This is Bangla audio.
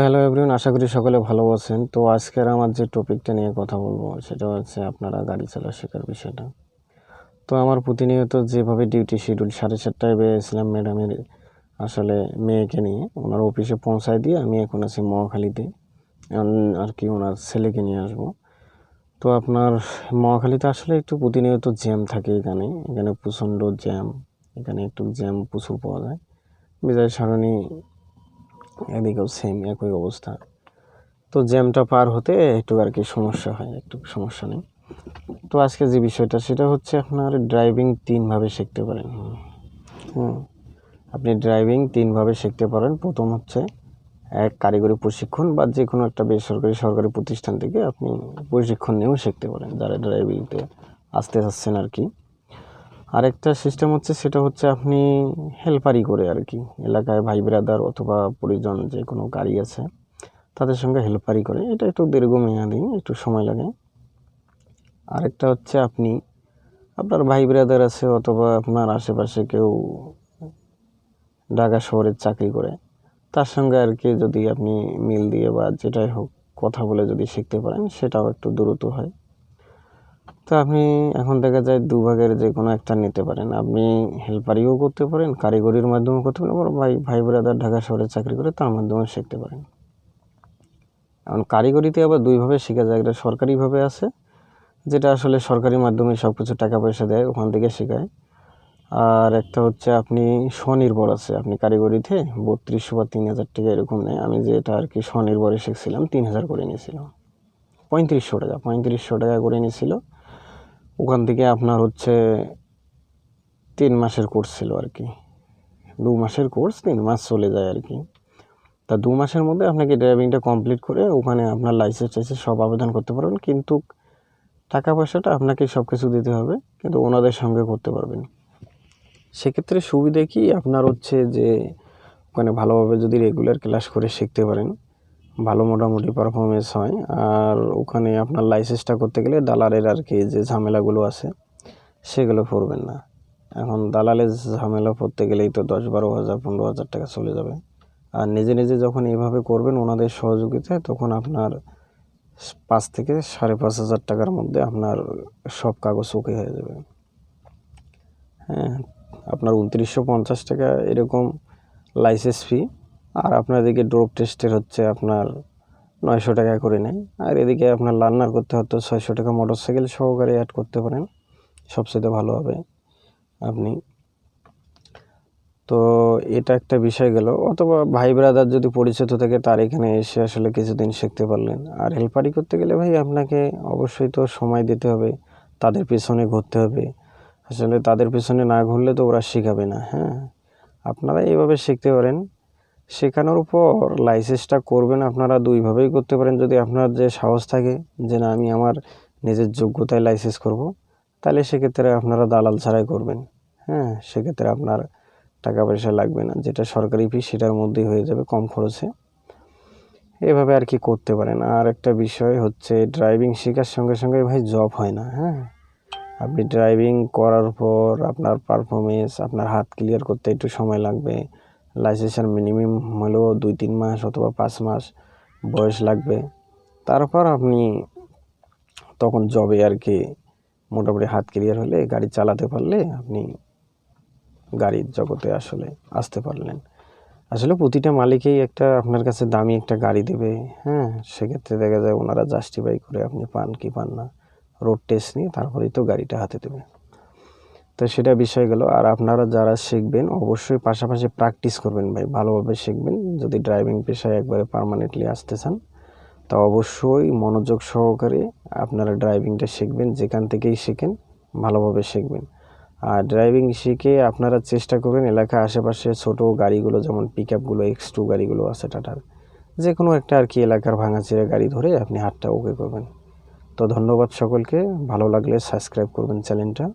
হ্যালো এভরিওয়ান, আশা করি সকলে ভালো আছেন। তো আজকের আমার যে টপিকটা নিয়ে কথা বলবো সেটা হচ্ছে আপনারা গাড়ি চালা শেখার বিষয়টা। তো আমার প্রতিনিয়ত যেভাবে ডিউটি শিডিউল 7:30টায় বেরিয়েছিলাম ম্যাডামের আসলে মেয়েকে নিয়ে ওনার অফিসে পৌঁছায় দিয়ে আমি এখন আছি মহাখালীতে আর কি ওনার ছেলেকে নিয়ে আসবো। তো আপনার মহাখালীতে আসলে একটু প্রতিনিয়ত জ্যাম থাকে এখানে প্রচণ্ড জ্যাম, এখানে একটু জ্যাম প্রচুর পাওয়া যায়। বিজয় সরণি এদিকেও সেম একই অবস্থা। তো জ্যামটা পার হতে একটু আর কি সমস্যা হয়, একটু সমস্যা নেই। তো আজকে যে বিষয়টা সেটা হচ্ছে আপনার ড্রাইভিং 3ভাবে শিখতে পারেন। আপনি ড্রাইভিং 3ভাবে শিখতে পারেন। প্রথম হচ্ছে এক কারিগরি প্রশিক্ষণ বা যে কোনো একটা বেসরকারি সরকারি প্রতিষ্ঠান থেকে আপনি প্রশিক্ষণ নিয়েও শিখতে পারেন যারা ড্রাইভিংতে আসতে চাচ্ছেন আর কি। আরেকটা সিস্টেম হচ্ছে সেটা হচ্ছে আপনি হেল্পারি করে আর কি এলাকায় ভাই ব্রাদার অথবা পরিজন যে কোনো গাড়ি আছে তাদের সঙ্গে হেল্পারি করে, এটা একটু দীর্ঘমেয়াদী, একটু সময় লাগে। আরেকটা হচ্ছে আপনি আপনার ভাই ব্রাদার আছে অথবা আপনার আশেপাশে কেউ ঢাকা শহরে চাকরি করে তার সঙ্গে আর কি যদি আপনি মিল দিয়ে বা যেটাই হোক কথা বলে যদি শিখতে পারেন সেটাও একটু দ্রুত হয়। তো আপনি এখন দেখা যায় দুভাগের যে কোনো একটা নিতে পারেন। আপনি হেল্পারিও করতে পারেন, কারিগরির মাধ্যমেও করতে পারেন, আবার ভাই ব্রাদার ঢাকা শহরে চাকরি করে তার মাধ্যমেও শিখতে পারেন। এখন কারিগরিতে আবার দুইভাবে শেখা যায়, একটা সরকারিভাবে আছে যেটা আসলে সরকারি মাধ্যমে সব কিছু টাকা পয়সা দেয়, ওখান থেকে শেখায়। আর একটা হচ্ছে আপনি স্বনির্ভর আছে, আপনি কারিগরিতে 3200 বা 3000 টাকা এরকম নেয়। আমি যেটা আর কি স্বনির্ভরে শিখছিলাম 3000 করে নিয়েছিল, 3500 টাকা করে নিয়েছিল। ওখান থেকে আপনার হচ্ছে 3 মাসের কোর্স ছিল আর কি, 2 মাসের কোর্স 3 মাস চলে যায় আর কি। তা 2 মাসের মধ্যে আপনাকে ড্রাইভিংটা কমপ্লিট করে ওখানে আপনার লাইসেন্স টাইসেন্স সব আবেদন করতে পারবেন, কিন্তু টাকা পয়সাটা আপনাকে সব কিছু দিতে হবে, কিন্তু ওনাদের সঙ্গে করতে পারবেন। সেক্ষেত্রে সুবিধা কি আপনার হচ্ছে যে ওখানে ভালোভাবে যদি রেগুলার ক্লাস করে শিখতে পারেন, ভালো মোটামুটি পারফরমেন্স হয়। আর ওখানে আপনার লাইসেন্সটা করতে গেলে দালালের আর কি যে ঝামেলাগুলো আছে সেগুলো পড়বেন না। এখন দালালের ঝামেলা পড়তে গেলেই তো 10-12 হাজার 15 হাজার টাকা চলে যাবে। আর নিজে নিজে যখন এইভাবে করবেন ওনাদের সহযোগিতায়, তখন আপনার 5 থেকে 5,500 টাকার মধ্যে আপনার সব কাগজ ওকে হয়ে যাবে। হ্যাঁ, আপনার 2950 টাকা এরকম লাইসেন্স ফি, আর আপনার এদিকে ড্রপ টেস্টের হচ্ছে আপনার 900 টাকা করে নেয়। আর এদিকে আপনার লার্নার করতে হতো 600 টাকা, মোটরসাইকেল সহকারে অ্যাড করতে পারেন, সবচেয়ে ভালো হবে আপনি। তো এটা একটা বিষয় গেল। অথবা ভাই ব্রাদার যদি পরিচিত থাকে তার এখানে এসে আসলে কিছুদিন শিখতে পারলেন। আর হেল্পারি করতে গেলে ভাই আপনাকে অবশ্যই তো সময় দিতে হবে, তাদের পেছনে ঘুরতে হবে। আসলে তাদের পেছনে না ঘুরলে তো ওরা শেখাবে না। আপনারা এইভাবে শিখতে পারেন। শেখানোর পর লাইসেন্সটা করবেন আপনারা দুইভাবেই করতে পারেন। যদি আপনার যে সাহস থাকে যে না আমি আমার নিজের যোগ্যতায় লাইসেন্স করব, তাহলে সেক্ষেত্রে আপনারা দালাল ছাড়াই করবেন। সেক্ষেত্রে আপনার টাকা পয়সা লাগবে না, যেটা সরকারি ফি সেটার মধ্যেই হয়ে যাবে কম খরচে। এভাবে আর কি করতে পারেন। আর একটা বিষয় হচ্ছে ড্রাইভিং শেখার সঙ্গে সঙ্গে ভাই জব হয় না। আপনি ড্রাইভিং করার পর আপনার পারফরমেন্স, আপনার হাত ক্লিয়ার করতে একটু সময় লাগবে। লাইসেন্সের মিনিমাম হলেও 2-3 মাস অথবা 5 মাস বয়স লাগবে। তারপর আপনি তখন জবে আর কি মোটামুটি হাত ক্লিয়ার হলে, গাড়ি চালাতে পারলে আপনি গাড়ির জগতে আসলে আসতে পারলেন। আসলে প্রতিটা মালিকই একটা আপনার কাছে দামি একটা গাড়ি দেবে। সেক্ষেত্রে দেখা যায় ওনারা জাস্টিফাই করে আপনি পান কি পান না, রোড টেস্ট নিয়ে তারপরেই তো গাড়িটা হাতে দেবে। তো সেটা বিষয় গেল। আর আপনারা যারা শিখবেন অবশ্যই পাশাপাশি প্র্যাকটিস করবেন ভাই, ভালোভাবে শিখবেন। যদি ড্রাইভিং পেশায় একবারে পার্মানেন্টলি আসতে চান তা অবশ্যই মনোযোগ সহকারে আপনারা ড্রাইভিংটা শিখবেন, যেখান থেকেই শিখেন ভালোভাবে শিখবেন। আর ড্রাইভিং শিখে আপনারা চেষ্টা করবেন এলাকার আশেপাশে ছোটো গাড়িগুলো, যেমন পিকআপগুলো, X2 গাড়িগুলো আছে টাটার, যে কোনো একটা আর কি এলাকার ভাঙাচোরা গাড়ি ধরে আপনি হাতটা ওকে করবেন। তো ধন্যবাদ সকলকে, ভালো লাগলে সাবস্ক্রাইব করবেন চ্যানেলটা।